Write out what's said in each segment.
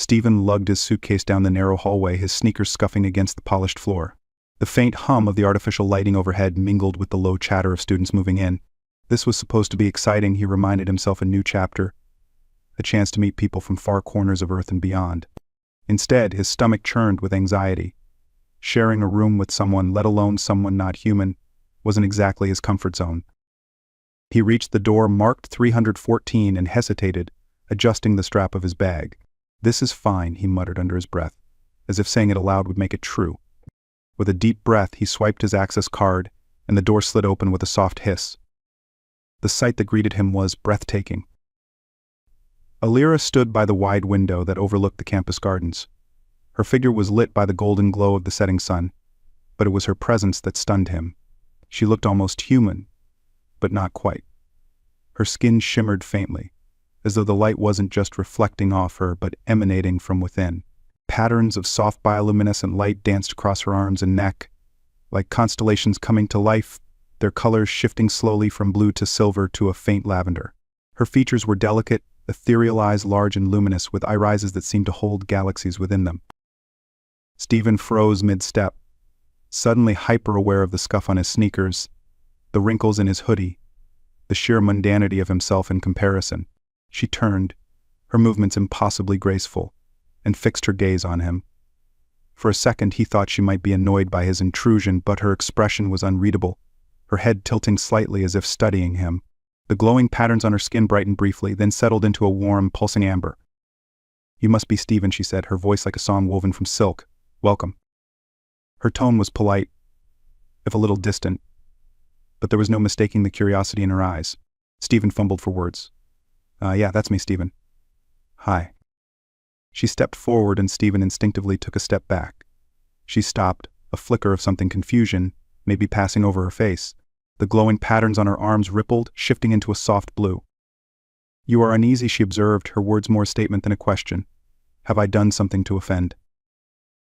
Stephen lugged his suitcase down the narrow hallway, his sneakers scuffing against the polished floor. The faint hum of the artificial lighting overhead mingled with the low chatter of students moving in. This was supposed to be exciting, he reminded himself, a new chapter, a chance to meet people from far corners of Earth and beyond. Instead, his stomach churned with anxiety. Sharing a room with someone, let alone someone not human, wasn't exactly his comfort zone. He reached the door marked 314 and hesitated, adjusting the strap of his bag. "This is fine," he muttered under his breath, as if saying it aloud would make it true. With a deep breath, he swiped his access card, and the door slid open with a soft hiss. The sight that greeted him was breathtaking. Alira stood by the wide window that overlooked the campus gardens. Her figure was lit by the golden glow of the setting sun, but it was her presence that stunned him. She looked almost human, but not quite. Her skin shimmered faintly, as though the light wasn't just reflecting off her, but emanating from within. Patterns of soft bioluminescent light danced across her arms and neck, like constellations coming to life, their colors shifting slowly from blue to silver to a faint lavender. Her features were delicate, ethereal eyes large and luminous, with irises that seemed to hold galaxies within them. Stephen froze mid-step, suddenly hyper-aware of the scuff on his sneakers, the wrinkles in his hoodie, the sheer mundanity of himself in comparison. She turned, her movements impossibly graceful, and fixed her gaze on him. For a second he thought she might be annoyed by his intrusion, but her expression was unreadable, her head tilting slightly as if studying him. The glowing patterns on her skin brightened briefly, then settled into a warm, pulsing amber. "You must be Stephen," she said, her voice like a song woven from silk. "Welcome." Her tone was polite, if a little distant, but there was no mistaking the curiosity in her eyes. Stephen fumbled for words. Yeah, that's me, Stephen." "Hi." She stepped forward and Stephen instinctively took a step back. She stopped, a flicker of something confusion, maybe passing over her face. The glowing patterns on her arms rippled, shifting into a soft blue. "You are uneasy," she observed, her words more a statement than a question. "Have I done something to offend?"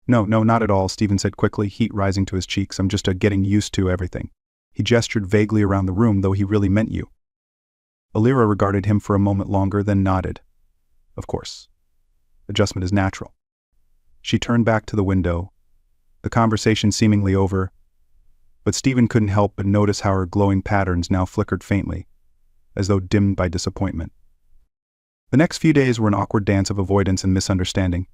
No, not at all," Stephen said quickly, heat rising to his cheeks. "I'm just getting used to everything." He gestured vaguely around the room, though he really meant you. Alira regarded him for a moment longer, then nodded. "Of course. Adjustment is natural." She turned back to the window, the conversation seemingly over, but Stephen couldn't help but notice how her glowing patterns now flickered faintly, as though dimmed by disappointment. The next few days were an awkward dance of avoidance and misunderstanding.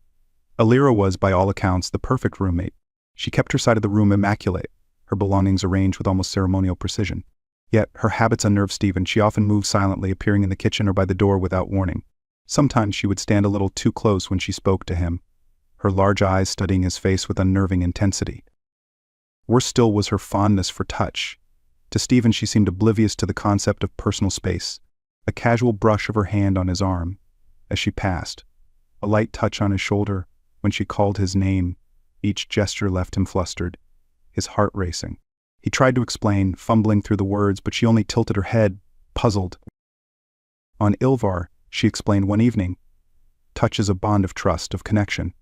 Alira was, by all accounts, the perfect roommate. She kept her side of the room immaculate, her belongings arranged with almost ceremonial precision. Yet, her habits unnerved Stephen. She often moved silently, appearing in the kitchen or by the door without warning. Sometimes she would stand a little too close when she spoke to him, her large eyes studying his face with unnerving intensity. Worse still was her fondness for touch. To Stephen she seemed oblivious to the concept of personal space, a casual brush of her hand on his arm as she passed, a light touch on his shoulder when she called his name. Each gesture left him flustered, his heart racing. He tried to explain, fumbling through the words, but she only tilted her head, puzzled. "On Ilvar," she explained one evening, "touch is a bond of trust, of connection.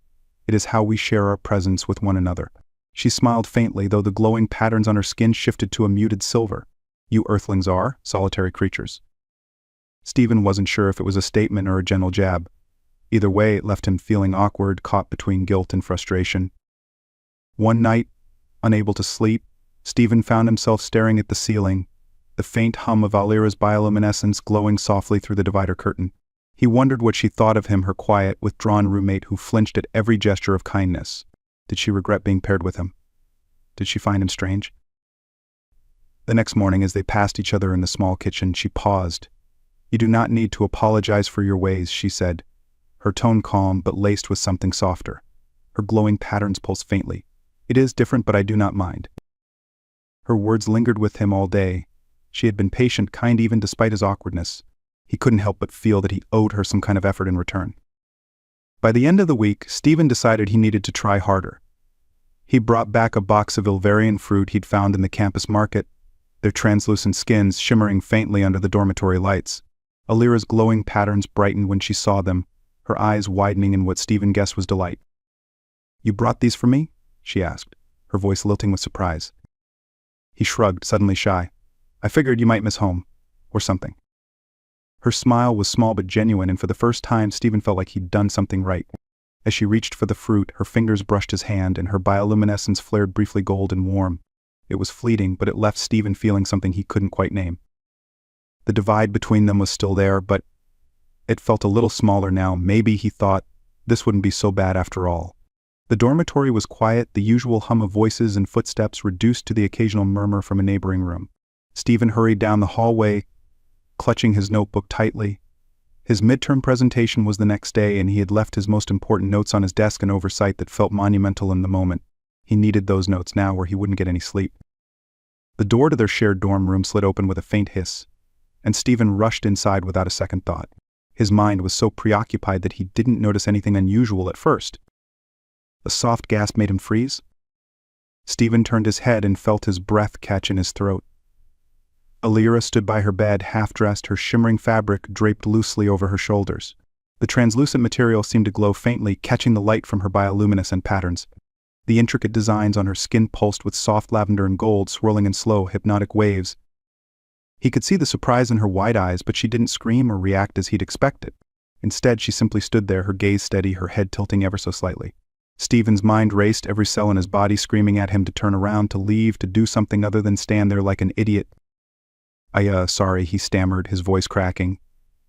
It is how we share our presence with one another." She smiled faintly, though the glowing patterns on her skin shifted to a muted silver. "You earthlings are solitary creatures." Stephen wasn't sure if it was a statement or a gentle jab. Either way, it left him feeling awkward, caught between guilt and frustration. One night, unable to sleep, Stephen found himself staring at the ceiling, the faint hum of Alira's bioluminescence glowing softly through the divider curtain. He wondered what she thought of him, her quiet, withdrawn roommate who flinched at every gesture of kindness. Did she regret being paired with him? Did she find him strange? The next morning, as they passed each other in the small kitchen, she paused. "You do not need to apologize for your ways," she said, her tone calm but laced with something softer. Her glowing patterns pulsed faintly. "It is different, but I do not mind." Her words lingered with him all day. She had been patient, kind even despite his awkwardness. He couldn't help but feel that he owed her some kind of effort in return. By the end of the week, Stephen decided he needed to try harder. He brought back a box of Ilvarian fruit he'd found in the campus market, their translucent skins shimmering faintly under the dormitory lights. Alira's glowing patterns brightened when she saw them, her eyes widening in what Stephen guessed was delight. "You brought these for me?" she asked, her voice lilting with surprise. He shrugged, suddenly shy. "I figured you might miss home, or something." Her smile was small but genuine, and for the first time Stephen felt like he'd done something right. As she reached for the fruit, her fingers brushed his hand and her bioluminescence flared briefly gold and warm. It was fleeting, but it left Stephen feeling something he couldn't quite name. The divide between them was still there, but it felt a little smaller now. Maybe, he thought, this wouldn't be so bad after all. The dormitory was quiet, the usual hum of voices and footsteps reduced to the occasional murmur from a neighboring room. Stephen hurried down the hallway, clutching his notebook tightly. His midterm presentation was the next day, and he had left his most important notes on his desk, an oversight that felt monumental in the moment. He needed those notes now, or he wouldn't get any sleep. The door to their shared dorm room slid open with a faint hiss, and Stephen rushed inside without a second thought. His mind was so preoccupied that he didn't notice anything unusual at first. A soft gasp made him freeze. Stephen turned his head and felt his breath catch in his throat. Alira stood by her bed, half-dressed, her shimmering fabric draped loosely over her shoulders. The translucent material seemed to glow faintly, catching the light from her bioluminescent patterns. The intricate designs on her skin pulsed with soft lavender and gold, swirling in slow, hypnotic waves. He could see the surprise in her wide eyes, but she didn't scream or react as he'd expected. Instead, she simply stood there, her gaze steady, her head tilting ever so slightly. Stephen's mind raced, every cell in his body screaming at him to turn around, to leave, to do something other than stand there like an idiot. Sorry, he stammered, his voice cracking.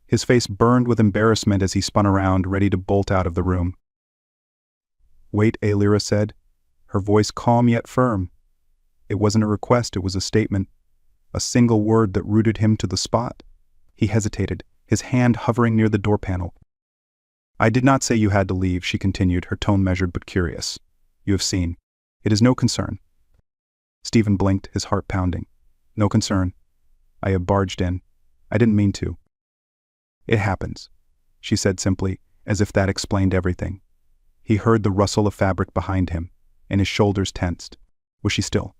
His face burned with embarrassment as he spun around, ready to bolt out of the room. Wait, Alira said, her voice calm yet firm. It wasn't a request, it was a statement. A single word that rooted him to the spot. He hesitated, his hand hovering near the door panel. I did not say you had to leave, she continued, her tone measured but curious. You have seen. It is no concern. Stephen blinked, his heart pounding. No concern. I have barged in. I didn't mean to. It happens, she said simply, as if that explained everything. He heard the rustle of fabric behind him, and his shoulders tensed. Was she still?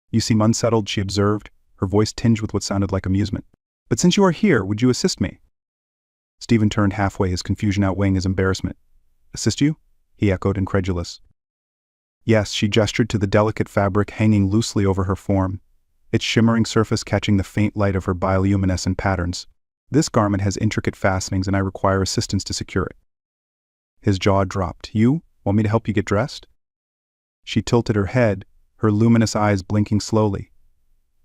You seem unsettled, she observed, her voice tinged with what sounded like amusement. But since you are here, would you assist me? Stephen turned halfway, his confusion outweighing his embarrassment. Assist you? He echoed, incredulous. Yes, she gestured to the delicate fabric hanging loosely over her form, its shimmering surface catching the faint light of her bioluminescent patterns. This garment has intricate fastenings, and I require assistance to secure it. His jaw dropped. You? Want me to help you get dressed? She tilted her head, her luminous eyes blinking slowly.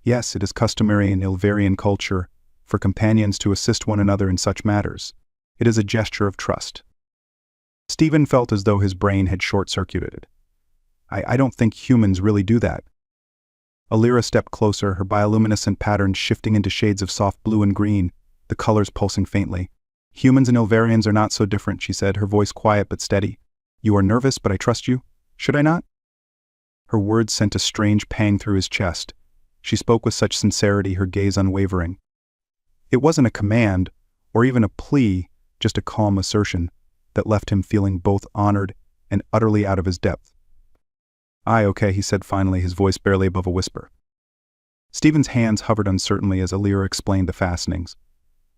Yes, it is customary in Ilvarian culture for companions to assist one another in such matters. It is a gesture of trust. Stephen felt as though his brain had short-circuited. I don't think humans really do that. Alira stepped closer, her bioluminescent patterns shifting into shades of soft blue and green, the colors pulsing faintly. Humans and Ilvarians are not so different, she said, her voice quiet but steady. You are nervous, but I trust you. Should I not? Her words sent a strange pang through his chest. She spoke with such sincerity, her gaze unwavering. It wasn't a command, or even a plea, just a calm assertion that left him feeling both honored and utterly out of his depth. Aye, okay, he said finally, his voice barely above a whisper. Stephen's hands hovered uncertainly as Alira explained the fastenings.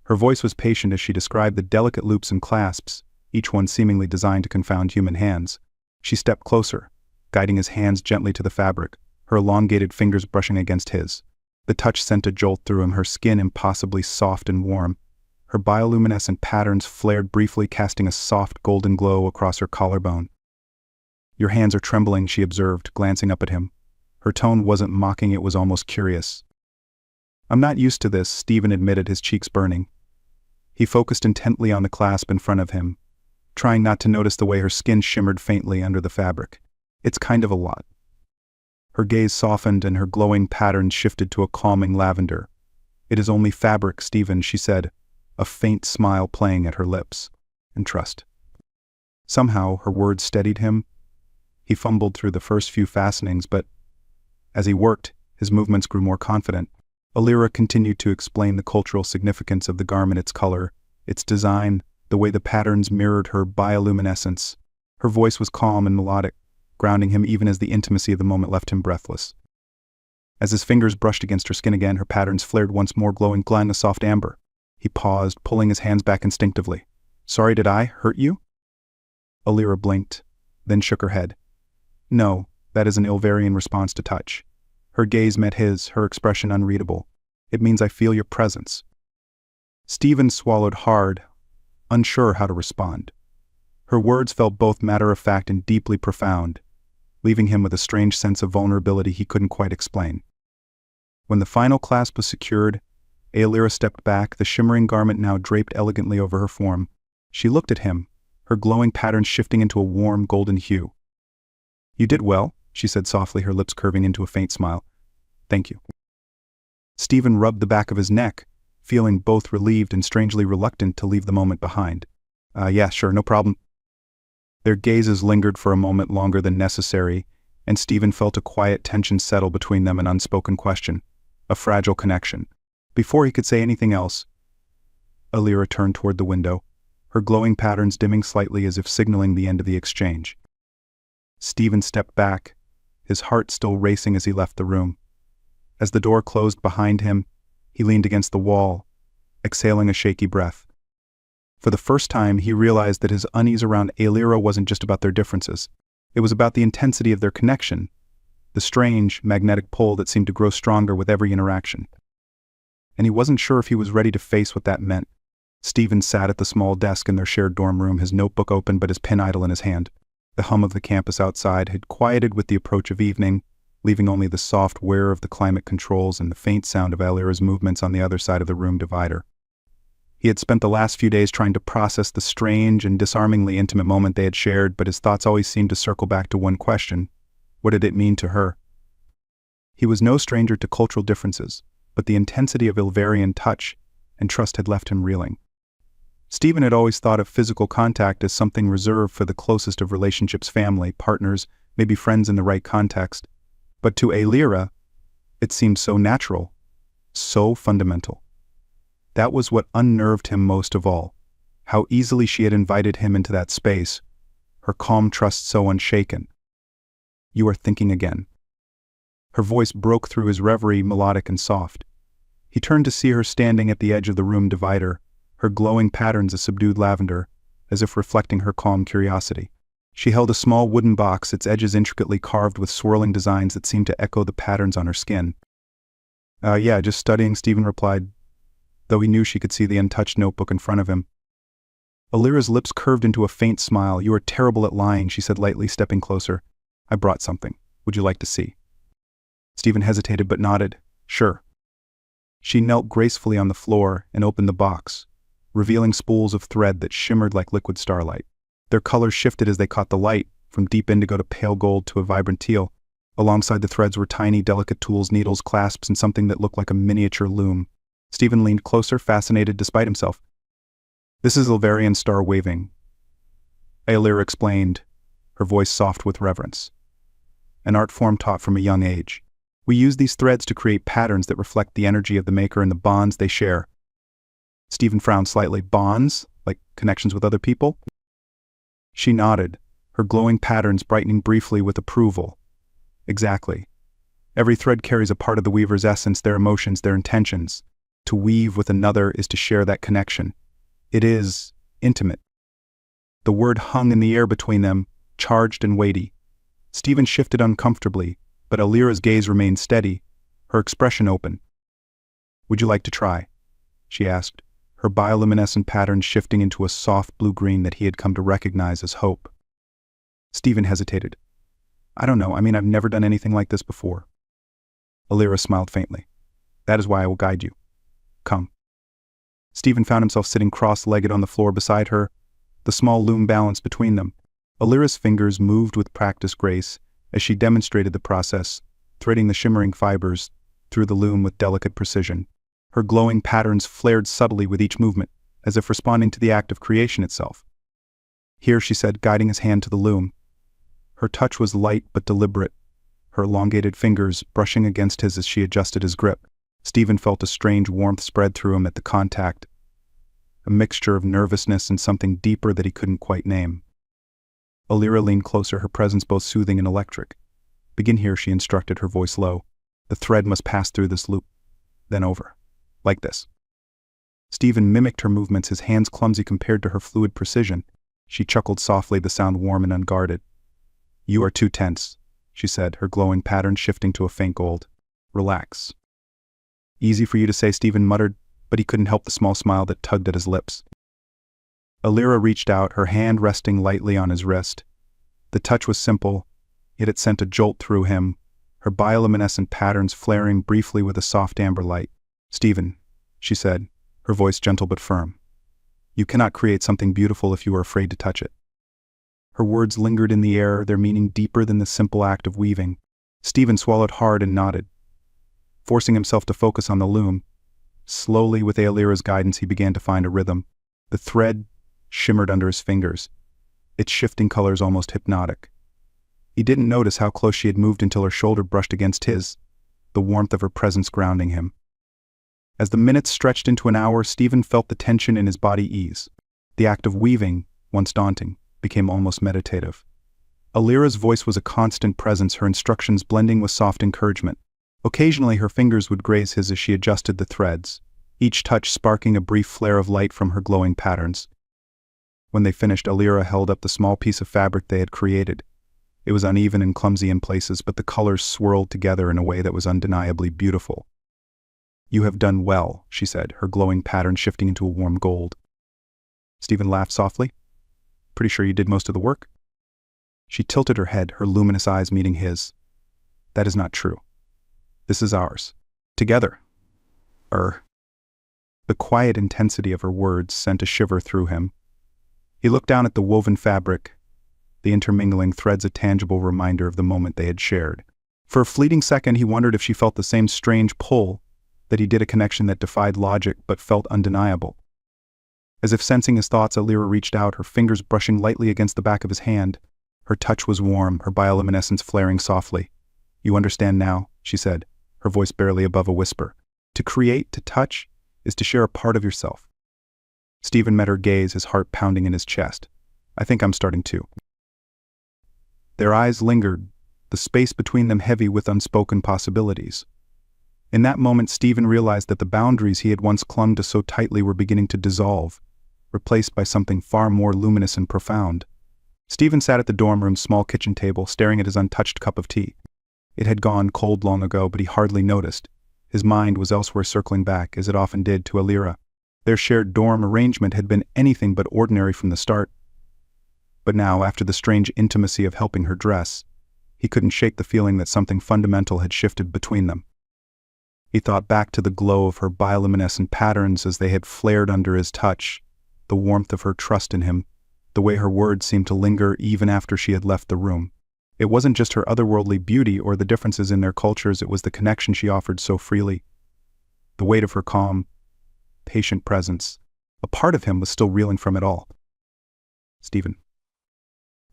Her voice was patient as she described the delicate loops and clasps, each one seemingly designed to confound human hands. She stepped closer, guiding his hands gently to the fabric, her elongated fingers brushing against his. The touch sent a jolt through him, her skin impossibly soft and warm. Her bioluminescent patterns flared briefly, casting a soft golden glow across her collarbone. Your hands are trembling, she observed, glancing up at him. Her tone wasn't mocking, it was almost curious. I'm not used to this, Stephen admitted, his cheeks burning. He focused intently on the clasp in front of him, trying not to notice the way her skin shimmered faintly under the fabric. It's kind of a lot. Her gaze softened and her glowing patterns shifted to a calming lavender. It is only fabric, Stephen, she said, a faint smile playing at her lips. And trust. Somehow her words steadied him. He fumbled through the first few fastenings, but as he worked, his movements grew more confident. Alira continued to explain the cultural significance of the garment, its color, its design, the way the patterns mirrored her bioluminescence. Her voice was calm and melodic, grounding him even as the intimacy of the moment left him breathless. As his fingers brushed against her skin again, her patterns flared once more, glowing a soft amber. He paused, pulling his hands back instinctively. Sorry, did I hurt you? Alira blinked, then shook her head. No, that is an Ilvarian response to touch. Her gaze met his, her expression unreadable. It means I feel your presence. Stephen swallowed hard, unsure how to respond. Her words felt both matter-of-fact and deeply profound, leaving him with a strange sense of vulnerability he couldn't quite explain. When the final clasp was secured, Aelira stepped back, the shimmering garment now draped elegantly over her form. She looked at him, her glowing patterns shifting into a warm golden hue. "You did well," she said softly, her lips curving into a faint smile. "Thank you." Stephen rubbed the back of his neck, feeling both relieved and strangely reluctant to leave the moment behind. Yeah, sure, no problem." Their gazes lingered for a moment longer than necessary, and Stephen felt a quiet tension settle between them, an unspoken question, a fragile connection. Before he could say anything else, Aelira turned toward the window, her glowing patterns dimming slightly as if signaling the end of the exchange. Stephen stepped back, his heart still racing as he left the room. As the door closed behind him, he leaned against the wall, exhaling a shaky breath. For the first time, he realized that his unease around Aelira wasn't just about their differences. It was about the intensity of their connection, the strange, magnetic pull that seemed to grow stronger with every interaction. And he wasn't sure if he was ready to face what that meant. Stephen sat at the small desk in their shared dorm room, his notebook open but his pen idle in his hand. The hum of the campus outside had quieted with the approach of evening, leaving only the soft whir of the climate controls and the faint sound of Aelira's movements on the other side of the room divider. He had spent the last few days trying to process the strange and disarmingly intimate moment they had shared, but his thoughts always seemed to circle back to one question: what did it mean to her? He was no stranger to cultural differences, but the intensity of Ilvarian touch and trust had left him reeling. Stephen had always thought of physical contact as something reserved for the closest of relationships, family, partners, maybe friends in the right context. But to Aelira, it seemed so natural, so fundamental. That was what unnerved him most of all, how easily she had invited him into that space, her calm trust so unshaken. "You are thinking again." Her voice broke through his reverie, melodic and soft. He turned to see her standing at the edge of the room divider, her glowing patterns a subdued lavender, as if reflecting her calm curiosity. She held a small wooden box, its edges intricately carved with swirling designs that seemed to echo the patterns on her skin. Yeah, just studying," Stephen replied, though he knew she could see the untouched notebook in front of him. Aelira's lips curved into a faint smile. "You are terrible at lying," she said lightly, stepping closer. "I brought something. Would you like to see?" Stephen hesitated but nodded. "Sure." She knelt gracefully on the floor and opened the box, revealing spools of thread that shimmered like liquid starlight. Their colors shifted as they caught the light, from deep indigo to pale gold to a vibrant teal. Alongside the threads were tiny, delicate tools, needles, clasps, and something that looked like a miniature loom. Stephen leaned closer, fascinated despite himself. "This is Ilvarian star waving," Aelira explained, her voice soft with reverence. "An art form taught from a young age. We use these threads to create patterns that reflect the energy of the maker and the bonds they share." Stephen frowned slightly. "Bonds? Like connections with other people?" She nodded, her glowing patterns brightening briefly with approval. "Exactly. Every thread carries a part of the weaver's essence, their emotions, their intentions. To weave with another is to share that connection. It is intimate." The word hung in the air between them, charged and weighty. Stephen shifted uncomfortably, but Aelira's gaze remained steady, her expression open. "Would you like to try?" she asked, her bioluminescent patterns shifting into a soft blue-green that he had come to recognize as hope. Stephen hesitated. "I don't know, I've never done anything like this before." Aelira smiled faintly. "That is why I will guide you. Come." Stephen found himself sitting cross-legged on the floor beside her, the small loom balanced between them. Aelira's fingers moved with practiced grace as she demonstrated the process, threading the shimmering fibers through the loom with delicate precision. Her glowing patterns flared subtly with each movement, as if responding to the act of creation itself. "Here," she said, guiding his hand to the loom. Her touch was light but deliberate, her elongated fingers brushing against his as she adjusted his grip. Stephen felt a strange warmth spread through him at the contact, a mixture of nervousness and something deeper that he couldn't quite name. Aelira leaned closer, her presence both soothing and electric. "Begin here," she instructed, her voice low. "The thread must pass through this loop, then over. Like this." Stephen mimicked her movements, his hands clumsy compared to her fluid precision. She chuckled softly, the sound warm and unguarded. "You are too tense," she said, her glowing pattern shifting to a faint gold. "Relax." "Easy for you to say," Stephen muttered, but he couldn't help the small smile that tugged at his lips. Alira reached out, her hand resting lightly on his wrist. The touch was simple, yet it sent a jolt through him, her bioluminescent patterns flaring briefly with a soft amber light. "Stephen," she said, her voice gentle but firm. "You cannot create something beautiful if you are afraid to touch it." Her words lingered in the air, their meaning deeper than the simple act of weaving. Stephen swallowed hard and nodded, forcing himself to focus on the loom. Slowly, with Alira's guidance, he began to find a rhythm. The thread shimmered under his fingers, its shifting colors almost hypnotic. He didn't notice how close she had moved until her shoulder brushed against his, the warmth of her presence grounding him. As the minutes stretched into an hour, Stephen felt the tension in his body ease. The act of weaving, once daunting, became almost meditative. Alira's voice was a constant presence, her instructions blending with soft encouragement. Occasionally her fingers would graze his as she adjusted the threads, each touch sparking a brief flare of light from her glowing patterns. When they finished, Alira held up the small piece of fabric they had created. It was uneven and clumsy in places, but the colors swirled together in a way that was undeniably beautiful. "You have done well," she said, her glowing pattern shifting into a warm gold. Stephen laughed softly. "Pretty sure you did most of the work?" She tilted her head, her luminous eyes meeting his. "That is not true. This is ours. Together." The quiet intensity of her words sent a shiver through him. He looked down at the woven fabric, the intermingling threads a tangible reminder of the moment they had shared. For a fleeting second he wondered if she felt the same strange pull, that he did, a connection that defied logic but felt undeniable. As if sensing his thoughts, Alira reached out, her fingers brushing lightly against the back of his hand. Her touch was warm, her bioluminescence flaring softly. "You understand now," she said, her voice barely above a whisper. "To create, to touch, is to share a part of yourself." Stephen met her gaze, his heart pounding in his chest. "I think I'm starting to." Their eyes lingered, the space between them heavy with unspoken possibilities. In that moment, Stephen realized that the boundaries he had once clung to so tightly were beginning to dissolve, replaced by something far more luminous and profound. Stephen sat at the dorm room's small kitchen table, staring at his untouched cup of tea. It had gone cold long ago, but he hardly noticed. His mind was elsewhere, circling back, as it often did, to Alira. Their shared dorm arrangement had been anything but ordinary from the start. But now, after the strange intimacy of helping her dress, he couldn't shake the feeling that something fundamental had shifted between them. He thought back to the glow of her bioluminescent patterns as they had flared under his touch, the warmth of her trust in him, the way her words seemed to linger even after she had left the room. It wasn't just her otherworldly beauty or the differences in their cultures, it was the connection she offered so freely. The weight of her calm, patient presence. A part of him was still reeling from it all. "Stephen."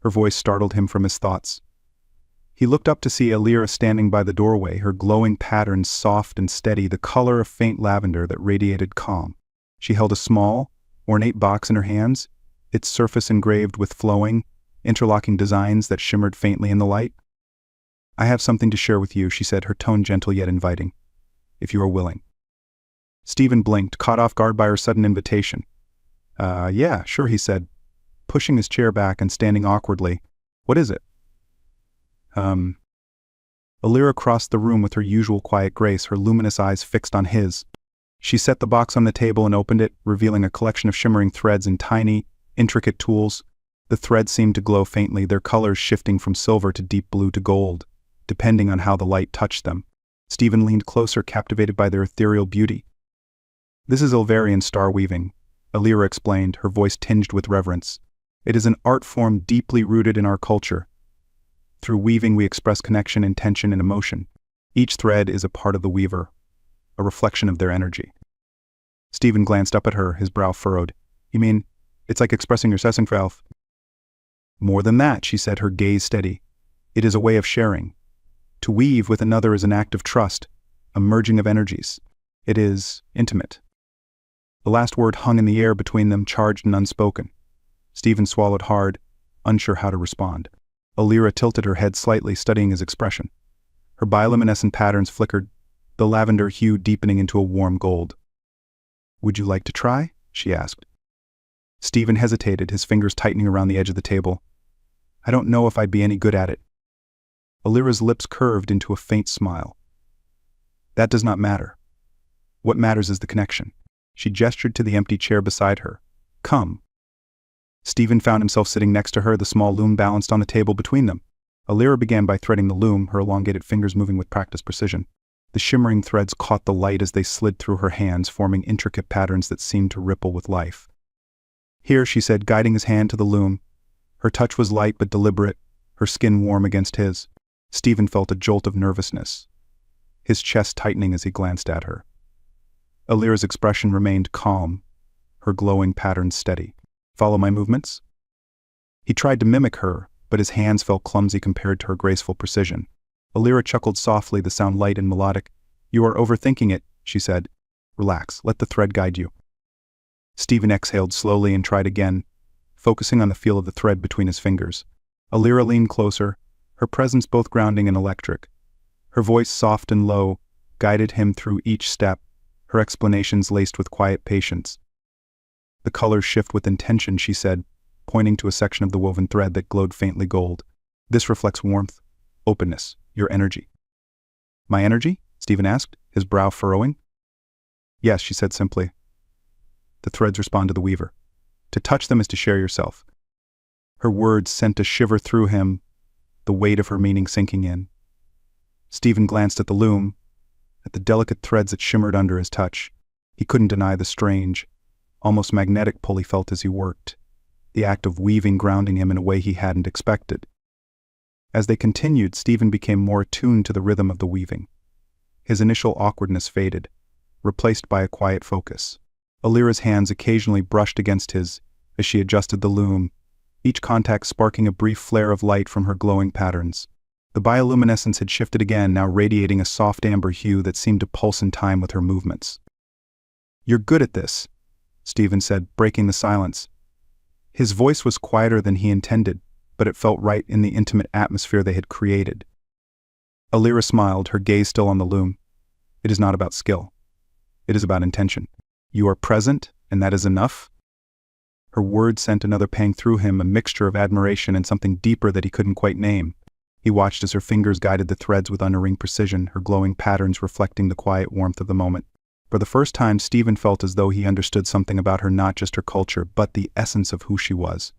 Her voice startled him from his thoughts. He looked up to see Alira standing by the doorway, her glowing patterns soft and steady, the color of faint lavender that radiated calm. She held a small, ornate box in her hands, its surface engraved with flowing, interlocking designs that shimmered faintly in the light. "I have something to share with you," she said, her tone gentle yet inviting, "if you are willing." Stephen blinked, caught off guard by her sudden invitation. Yeah, sure," he said, pushing his chair back and standing awkwardly. "What is it?" Alira crossed the room with her usual quiet grace, her luminous eyes fixed on his. She set the box on the table and opened it, revealing a collection of shimmering threads and tiny, intricate tools. The threads seemed to glow faintly, their colors shifting from silver to deep blue to gold, depending on how the light touched them. Stephen leaned closer, captivated by their ethereal beauty. "This is Ilvarian star weaving," Alira explained, her voice tinged with reverence. "It is an art form deeply rooted in our culture. Through weaving we express connection, intention, and emotion. Each thread is a part of the weaver, a reflection of their energy." Stephen glanced up at her, his brow furrowed. "You mean, it's like expressing your Sessenfrelf?" "More than that," she said, her gaze steady. "It is a way of sharing. To weave with another is an act of trust, a merging of energies. It is intimate." The last word hung in the air between them, charged and unspoken. Stephen swallowed hard, unsure how to respond. Alira tilted her head slightly, studying his expression. Her bioluminescent patterns flickered, the lavender hue deepening into a warm gold. "Would you like to try?" she asked. Stephen hesitated, his fingers tightening around the edge of the table. "I don't know if I'd be any good at it." Alira's lips curved into a faint smile. "That does not matter. What matters is the connection." She gestured to the empty chair beside her. "Come." Stephen found himself sitting next to her, the small loom balanced on the table between them. Alira began by threading the loom, her elongated fingers moving with practiced precision. The shimmering threads caught the light as they slid through her hands, forming intricate patterns that seemed to ripple with life. "Here," she said, guiding his hand to the loom. Her touch was light but deliberate, her skin warm against his. Stephen felt a jolt of nervousness, his chest tightening as he glanced at her. Alira's expression remained calm, her glowing patterns steady. "Follow my movements?" He tried to mimic her, but his hands felt clumsy compared to her graceful precision. Alira chuckled softly, the sound light and melodic. "You are overthinking it," she said. "Relax, let the thread guide you." Stephen exhaled slowly and tried again, focusing on the feel of the thread between his fingers. Alira leaned closer, her presence both grounding and electric. Her voice, soft and low, guided him through each step, her explanations laced with quiet patience. "The colors shift with intention," she said, pointing to a section of the woven thread that glowed faintly gold. "This reflects warmth, openness, your energy." "My energy?" Stephen asked, his brow furrowing. "Yes," she said simply. The threads respond to the weaver. To touch them is to share yourself. Her words sent a shiver through him, the weight of her meaning sinking in. Stephen glanced at the loom, at the delicate threads that shimmered under his touch. He couldn't deny the strange, almost magnetic pull he felt as he worked, the act of weaving grounding him in a way he hadn't expected. As they continued, Stephen became more attuned to the rhythm of the weaving. His initial awkwardness faded, replaced by a quiet focus. Alira's hands occasionally brushed against his as she adjusted the loom, each contact sparking a brief flare of light from her glowing patterns. The bioluminescence had shifted again, now radiating a soft amber hue that seemed to pulse in time with her movements. "You're good at this," Stephen said, breaking the silence. His voice was quieter than he intended, but it felt right in the intimate atmosphere they had created. Alira smiled, her gaze still on the loom. "It is not about skill. It is about intention. You are present, and that is enough." Her words sent another pang through him, a mixture of admiration and something deeper that he couldn't quite name. He watched as her fingers guided the threads with unerring precision, her glowing patterns reflecting the quiet warmth of the moment. For the first time, Stephen felt as though he understood something about her, not just her culture, but the essence of who she was.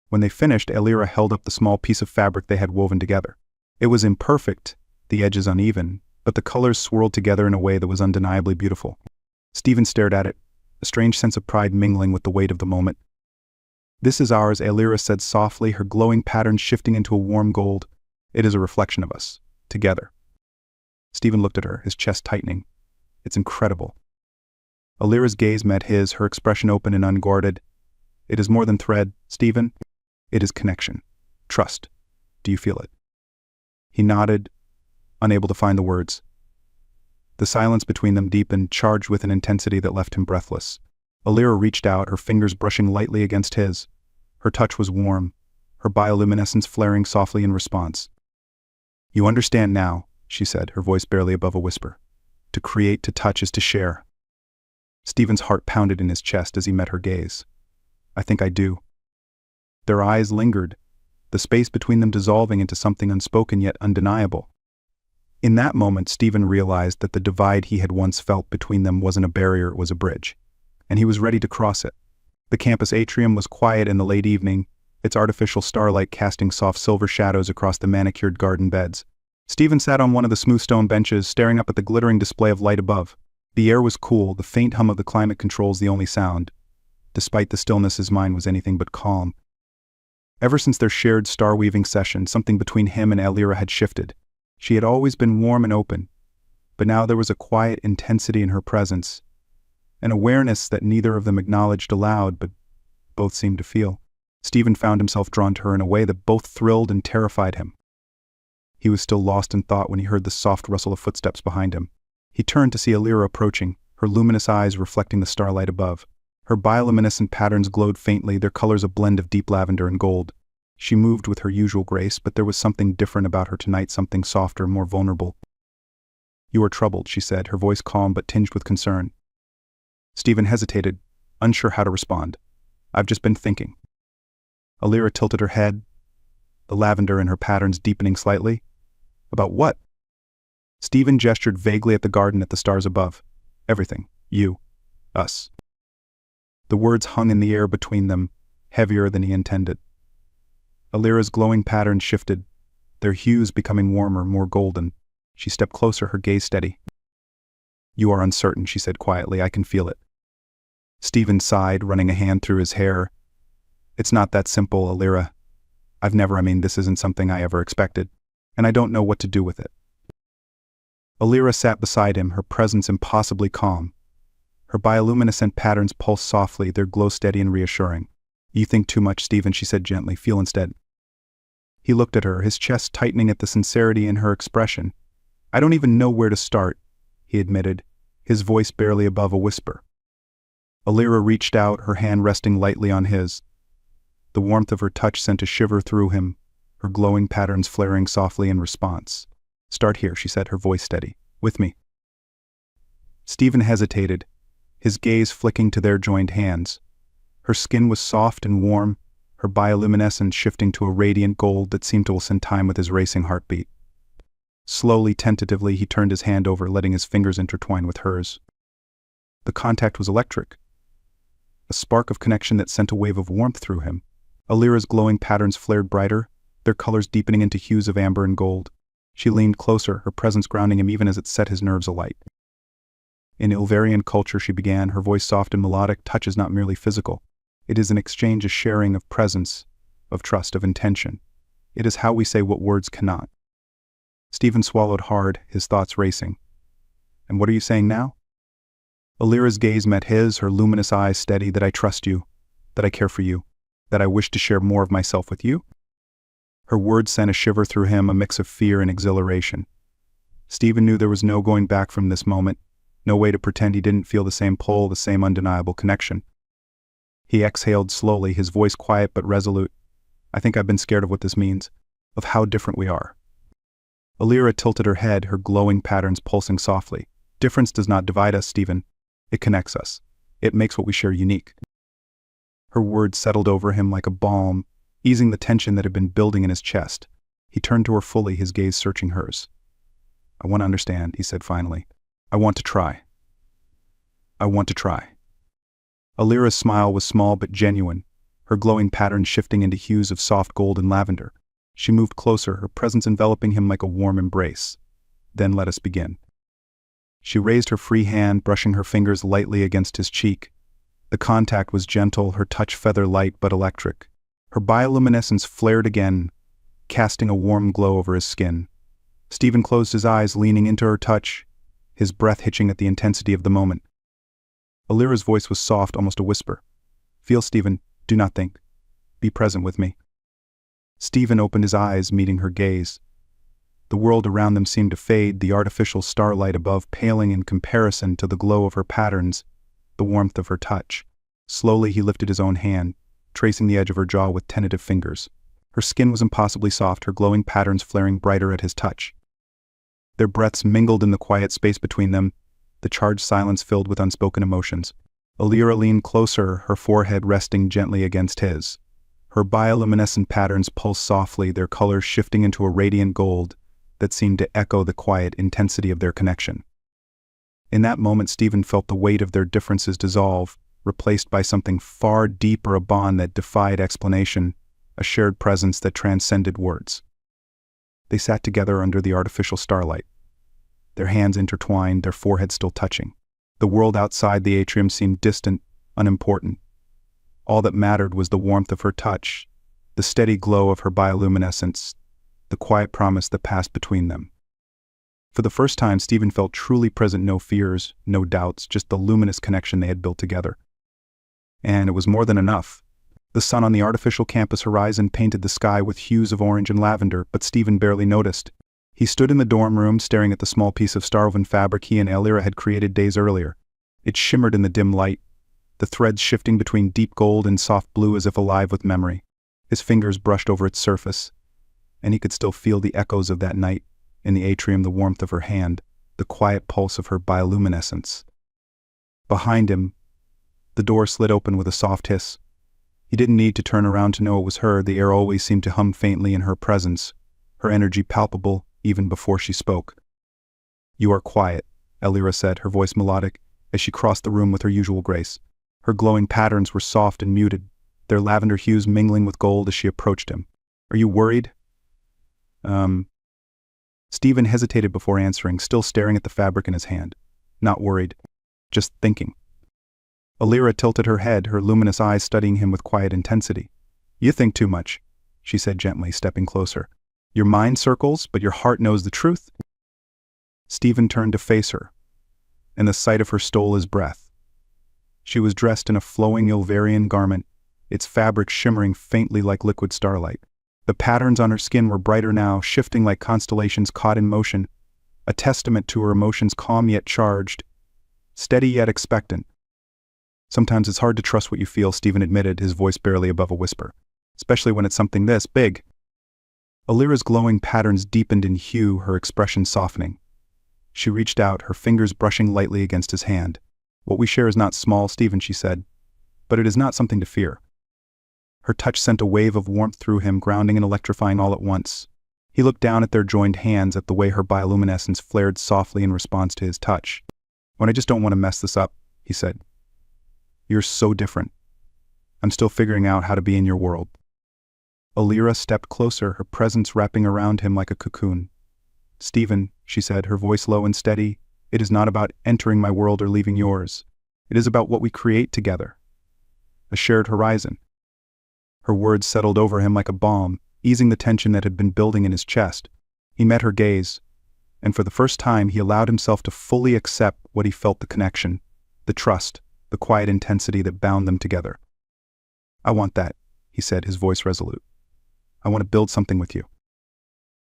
When they finished, Alira held up the small piece of fabric they had woven together. It was imperfect, the edges uneven, but the colors swirled together in a way that was undeniably beautiful. Stephen stared at it, a strange sense of pride mingling with the weight of the moment. "This is ours," Alira said softly, her glowing patterns shifting into a warm gold. "It is a reflection of us, together." Stephen looked at her, his chest tightening. "It's incredible." Alira's gaze met his, her expression open and unguarded. "It is more than thread, Stephen. It is connection. Trust. Do you feel it?" He nodded, unable to find the words. The silence between them deepened, charged with an intensity that left him breathless. Alira reached out, her fingers brushing lightly against his. Her touch was warm, her bioluminescence flaring softly in response. "You understand now," she said, her voice barely above a whisper. "To create, to touch, is to share." Stephen's heart pounded in his chest as he met her gaze. "I think I do." Their eyes lingered, the space between them dissolving into something unspoken yet undeniable. In that moment, Stephen realized that the divide he had once felt between them wasn't a barrier, it was a bridge, and he was ready to cross it. The campus atrium was quiet in the late evening, its artificial starlight casting soft silver shadows across the manicured garden beds. Stephen sat on one of the smooth stone benches, staring up at the glittering display of light above. The air was cool, the faint hum of the climate controls the only sound. Despite the stillness, his mind was anything but calm. Ever since their shared star-weaving session, something between him and Alira had shifted. She had always been warm and open, but now there was a quiet intensity in her presence, an awareness that neither of them acknowledged aloud, but both seemed to feel. Stephen found himself drawn to her in a way that both thrilled and terrified him. He was still lost in thought when he heard the soft rustle of footsteps behind him. He turned to see Alira approaching, her luminous eyes reflecting the starlight above. Her bioluminescent patterns glowed faintly, their colors a blend of deep lavender and gold. She moved with her usual grace, but there was something different about her tonight, something softer, more vulnerable. "You are troubled," she said, her voice calm but tinged with concern. Stephen hesitated, unsure how to respond. "I've just been thinking." Alira tilted her head, the lavender in her patterns deepening slightly. "About what?" Stephen gestured vaguely at the garden, at the stars above. "Everything. You. Us." The words hung in the air between them, heavier than he intended. Alira's glowing patterns shifted, their hues becoming warmer, more golden. She stepped closer, her gaze steady. "You are uncertain," she said quietly. "I can feel it." Stephen sighed, running a hand through his hair. "It's not that simple, Alira. This isn't something I ever expected, and I don't know what to do with it." Alira sat beside him, her presence impossibly calm. Her bioluminescent patterns pulsed softly, their glow steady and reassuring. "You think too much, Stephen," she said gently. "Feel instead." He looked at her, his chest tightening at the sincerity in her expression. "I don't even know where to start," he admitted, his voice barely above a whisper. Alira reached out, her hand resting lightly on his. The warmth of her touch sent a shiver through him, her glowing patterns flaring softly in response. "Start here," she said, her voice steady. "With me." Stephen hesitated, his gaze flicking to their joined hands. Her skin was soft and warm, her bioluminescence shifting to a radiant gold that seemed to listen time with his racing heartbeat. Slowly, tentatively, he turned his hand over, letting his fingers intertwine with hers. The contact was electric, a spark of connection that sent a wave of warmth through him. Alira's glowing patterns flared brighter, their colors deepening into hues of amber and gold. She leaned closer, her presence grounding him even as it set his nerves alight. "In Ilvarian culture," she began, her voice soft and melodic, "touch is not merely physical. It is an exchange, a sharing of presence, of trust, of intention. It is how we say what words cannot." Stephen swallowed hard, his thoughts racing. "And what are you saying now?" Alira's gaze met his, her luminous eyes steady. "That I trust you, that I care for you, that I wish to share more of myself with you." Her words sent a shiver through him, a mix of fear and exhilaration. Stephen knew there was no going back from this moment, no way to pretend he didn't feel the same pull, the same undeniable connection. He exhaled slowly, his voice quiet but resolute. "I think I've been scared of what this means, of how different we are." Alira tilted her head, her glowing patterns pulsing softly. "Difference does not divide us, Stephen. It connects us. It makes what we share unique." Her words settled over him like a balm, easing the tension that had been building in his chest. He turned to her fully, his gaze searching hers. "I want to understand," he said finally. "I want to try. I want to try." Alira's smile was small but genuine, her glowing patterns shifting into hues of soft gold and lavender. She moved closer, her presence enveloping him like a warm embrace. "Then let us begin." She raised her free hand, brushing her fingers lightly against his cheek. The contact was gentle, her touch feather-light but electric. Her bioluminescence flared again, casting a warm glow over his skin. Stephen closed his eyes, leaning into her touch, his breath hitching at the intensity of the moment. Alira's voice was soft, almost a whisper. "Feel, Stephen, do not think. Be present with me." Stephen opened his eyes, meeting her gaze. The world around them seemed to fade, the artificial starlight above paling in comparison to the glow of her patterns, the warmth of her touch. Slowly he lifted his own hand, tracing the edge of her jaw with tentative fingers. Her skin was impossibly soft, her glowing patterns flaring brighter at his touch. Their breaths mingled in the quiet space between them, the charged silence filled with unspoken emotions. Alira leaned closer, her forehead resting gently against his. Her bioluminescent patterns pulsed softly, their colors shifting into a radiant gold that seemed to echo the quiet intensity of their connection. In that moment, Stephen felt the weight of their differences dissolve, replaced by something far deeper, a bond that defied explanation, a shared presence that transcended words. They sat together under the artificial starlight, their hands intertwined, their foreheads still touching. The world outside the atrium seemed distant, unimportant. All that mattered was the warmth of her touch, the steady glow of her bioluminescence, the quiet promise that passed between them. For the first time, Stephen felt truly present, no fears, no doubts, just the luminous connection they had built together. And it was more than enough. The sun on the artificial campus horizon painted the sky with hues of orange and lavender, but Stephen barely noticed. He stood in the dorm room, staring at the small piece of starwoven fabric he and Alira had created days earlier. It shimmered in the dim light, the threads shifting between deep gold and soft blue as if alive with memory. His fingers brushed over its surface, and he could still feel the echoes of that night, in the atrium, the warmth of her hand, the quiet pulse of her bioluminescence. Behind him, the door slid open with a soft hiss. He didn't need to turn around to know it was her. The air always seemed to hum faintly in her presence, her energy palpable even before she spoke. "You are quiet," Alira said, her voice melodic, as she crossed the room with her usual grace. Her glowing patterns were soft and muted, their lavender hues mingling with gold as she approached him. "Are you worried?" Stephen hesitated before answering, still staring at the fabric in his hand. "Not worried. Just thinking." Alira tilted her head, her luminous eyes studying him with quiet intensity. "You think too much," she said gently, stepping closer. "Your mind circles, but your heart knows the truth." Stephen turned to face her, and the sight of her stole his breath. She was dressed in a flowing Ilvarian garment, its fabric shimmering faintly like liquid starlight. The patterns on her skin were brighter now, shifting like constellations caught in motion, a testament to her emotions calm yet charged, steady yet expectant. "Sometimes it's hard to trust what you feel," Stephen admitted, his voice barely above a whisper. "Especially when it's something this big." Alira's glowing patterns deepened in hue, her expression softening. She reached out, her fingers brushing lightly against his hand. "What we share is not small, Stephen," she said, "but it is not something to fear." Her touch sent a wave of warmth through him, grounding and electrifying all at once. He looked down at their joined hands, at the way her bioluminescence flared softly in response to his touch. "When I just don't want to mess this up," he said. "You're so different. I'm still figuring out how to be in your world." Alira stepped closer, her presence wrapping around him like a cocoon. "Stephen," she said, her voice low and steady, "it is not about entering my world or leaving yours. It is about what we create together. A shared horizon." Her words settled over him like a balm, easing the tension that had been building in his chest. He met her gaze, and for the first time he allowed himself to fully accept what he felt: the connection, the trust, the quiet intensity that bound them together. "I want that," he said, his voice resolute. "I want to build something with you."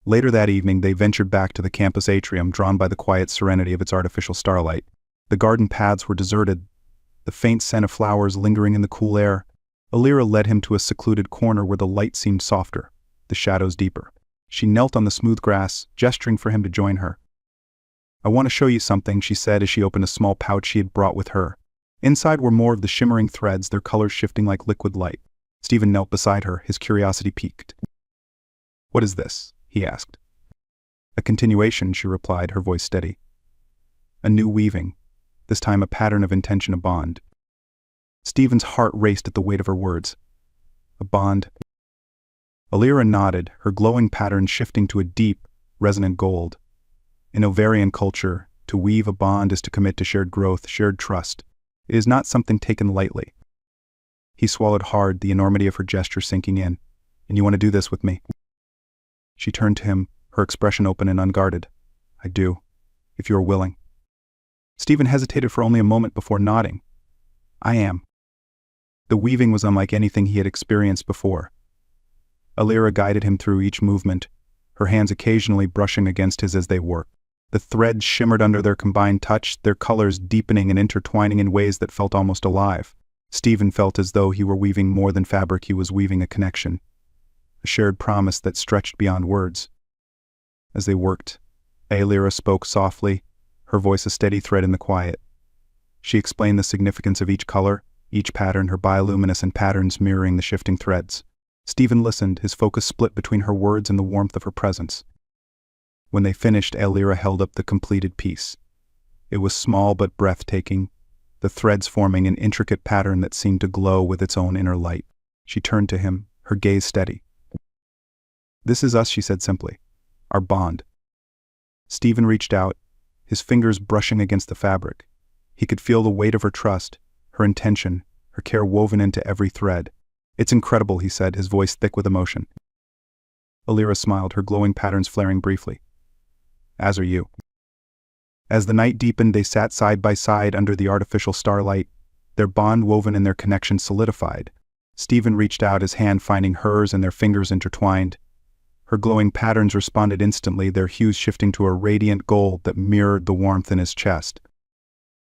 Later that evening, they ventured back to the campus atrium, drawn by the quiet serenity of its artificial starlight. The garden paths were deserted, the faint scent of flowers lingering in the cool air. Alira led him to a secluded corner where the light seemed softer, the shadows deeper. She knelt on the smooth grass, gesturing for him to join her. "I want to show you something," she said as she opened a small pouch she had brought with her. Inside were more of the shimmering threads, their colors shifting like liquid light. Stephen knelt beside her, his curiosity piqued. "What is this?" he asked. "A continuation," she replied, her voice steady. "A new weaving, this time a pattern of intention, a bond." Stephen's heart raced at the weight of her words. "A bond?" Alira nodded, her glowing pattern shifting to a deep, resonant gold. In Ovarian culture, to weave a bond is to commit to shared growth, shared trust. It is not something taken lightly. He swallowed hard, the enormity of her gesture sinking in. "And you want to do this with me?" She turned to him, her expression open and unguarded. "I do, if you are willing." Stephen hesitated for only a moment before nodding. "I am." The weaving was unlike anything he had experienced before. Alira guided him through each movement, her hands occasionally brushing against his as they worked. The threads shimmered under their combined touch, their colors deepening and intertwining in ways that felt almost alive. Stephen felt as though he were weaving more than fabric, he was weaving a connection, a shared promise that stretched beyond words. As they worked, Alira spoke softly, her voice a steady thread in the quiet. She explained the significance of each color, each pattern, her bioluminescent patterns mirroring the shifting threads. Stephen listened, his focus split between her words and the warmth of her presence. When they finished, Alira held up the completed piece. It was small but breathtaking, the threads forming an intricate pattern that seemed to glow with its own inner light. She turned to him, her gaze steady. "This is us," she said simply. "Our bond." Stephen reached out, his fingers brushing against the fabric. He could feel the weight of her trust, her intention, her care woven into every thread. "It's incredible," he said, his voice thick with emotion. Alira smiled, her glowing patterns flaring briefly. "As are you." As the night deepened, they sat side by side under the artificial starlight, their bond woven and their connection solidified. Stephen reached out, his hand finding hers, and their fingers intertwined. Her glowing patterns responded instantly, their hues shifting to a radiant gold that mirrored the warmth in his chest.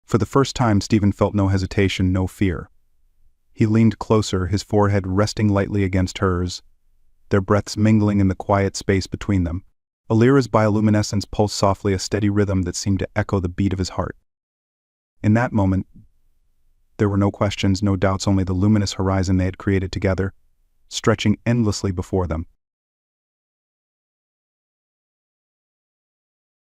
For the first time, Stephen felt no hesitation, no fear. He leaned closer, his forehead resting lightly against hers, their breaths mingling in the quiet space between them. Alira's bioluminescence pulsed softly, a steady rhythm that seemed to echo the beat of his heart. In that moment, there were no questions, no doubts, only the luminous horizon they had created together, stretching endlessly before them.